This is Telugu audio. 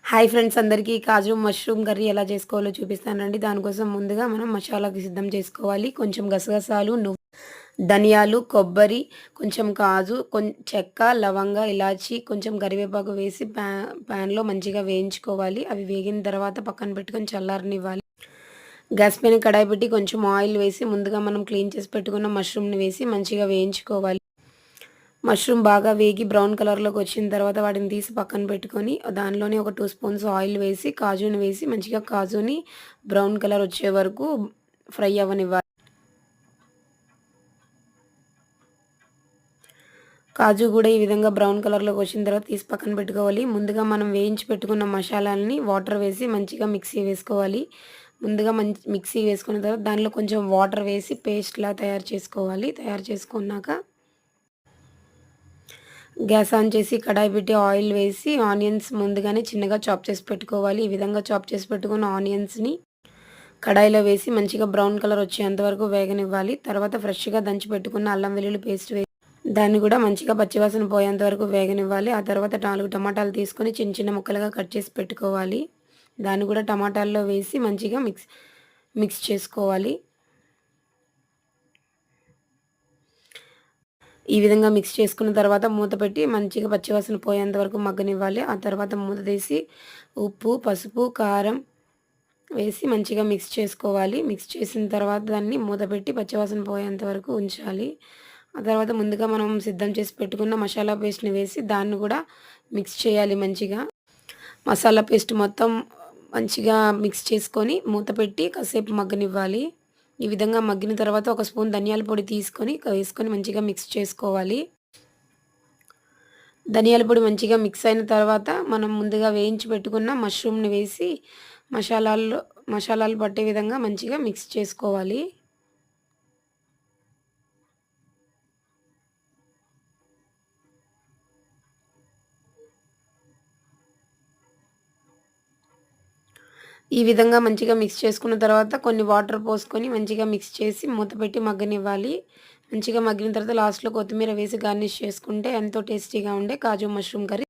హాయ్ ఫ్రెండ్స్ అందరికీ కాజు మష్రూమ్ కర్రీ ఎలా చేసుకోవాలో చూపిస్తానండి. దానికోసం ముందుగా మనం మసాలాకి సిద్ధం చేసుకోవాలి. కొంచెం గసగసాలు, ధనియాలు, కొబ్బరి, కొంచెం కాజు, చెక్క, లవంగ, ఇలాచి, కొంచెం కరివేపాకు వేసి ప్యాన్లో మంచిగా వేయించుకోవాలి. అవి వేగిన తర్వాత పక్కన పెట్టుకొని చల్లారనివ్వాలి. గ్యాస్ పైన కడాయి పెట్టి కొంచెం ఆయిల్ వేసి ముందుగా మనం క్లీన్ చేసి పెట్టుకున్న మష్రూమ్ని వేసి మంచిగా వేయించుకోవాలి. మష్రూమ్ బాగా వేగి బ్రౌన్ కలర్లోకి వచ్చిన తర్వాత వాటిని తీసి పక్కన పెట్టుకొని దానిలోనే ఒక 2 స్పూన్స్ ఆయిల్ వేసి కాజుని వేసి మంచిగా కాజుని బ్రౌన్ కలర్ వచ్చే వరకు ఫ్రై అవ్వనివ్వాలి. కాజు కూడా ఈ విధంగా బ్రౌన్ కలర్లోకి వచ్చిన తర్వాత తీసి పక్కన పెట్టుకోవాలి. ముందుగా మనం వేయించి పెట్టుకున్న మసాలాలని వాటర్ వేసి మంచిగా మిక్సీ వేసుకోవాలి. ముందుగా మిక్సీ వేసుకున్న తర్వాత దానిలో కొంచెం వాటర్ వేసి పేస్ట్లా తయారు చేసుకోవాలి. తయారు చేసుకున్నాక గ్యాస్ ఆన్ చేసి కడాయి పెట్టి ఆయిల్ వేసి ఆనియన్స్ ముందుగానే చిన్నగా చాప్ చేసి పెట్టుకోవాలి. ఈ విధంగా చాప్ చేసి పెట్టుకున్న ఆనియన్స్ని కడాయిలో వేసి మంచిగా బ్రౌన్ కలర్ వచ్చేంత వరకు వేగనివ్వాలి. తర్వాత ఫ్రెష్గా దంచి పెట్టుకున్న అల్లం వెల్లుల్లి పేస్ట్ వేసి దాన్ని కూడా మంచిగా పచ్చివాసన పోయేంత వరకు వేగనివ్వాలి. ఆ తర్వాత 4 టమాటాలు తీసుకొని చిన్న చిన్న ముక్కలుగా కట్ చేసి పెట్టుకోవాలి. దాన్ని కూడా టమాటాల్లో వేసి మంచిగా మిక్స్ చేసుకోవాలి. ఈ విధంగా మిక్స్ చేసుకున్న తర్వాత మూత పెట్టి మంచిగా పచ్చివాసన పోయేంత వరకు మగ్గనివ్వాలి. ఆ తర్వాత మూత తీసి ఉప్పు, పసుపు, కారం వేసి మంచిగా మిక్స్ చేసుకోవాలి. మిక్స్ చేసిన తర్వాత దాన్ని మూత పెట్టి పచ్చివాసన పోయేంత వరకు ఉంచాలి. ఆ తర్వాత ముందుగా మనం సిద్ధం చేసి పెట్టుకున్న మసాలా పేస్ట్‌ని వేసి దాన్ని కూడా మిక్స్ చేయాలి మంచిగా. మసాలా పేస్ట్ మొత్తం మంచిగా మిక్స్ చేసుకొని మూత పెట్టి కాసేపు మగ్గనివ్వాలి. ఈ విధంగా మగ్గిన తర్వాత ఒక స్పూన్ ధనియాల పొడి తీసుకొని వేసుకొని మంచిగా మిక్స్ చేసుకోవాలి. ధనియాల పొడి మంచిగా మిక్స్ అయిన తర్వాత మనం ముందుగా వేయించి పెట్టుకున్న మష్రూమ్‌ని వేసి మసాలాలు పట్టే విధంగా మంచిగా మిక్స్ చేసుకోవాలి. ఈ విధంగా మంచిగా మిక్స్ చేసుకున్న తర్వాత కొన్ని వాటర్ పోసుకొని మంచిగా మిక్స్ చేసి మూత పెట్టి మగ్గనివ్వాలి. మంచిగా మగ్గిన తర్వాత లాస్ట్‌లో కొత్తిమీర వేసి గార్నిష్ చేసుకుంటే ఎంతో టేస్టీగా ఉండే కాజు మష్రూమ్ కర్రీ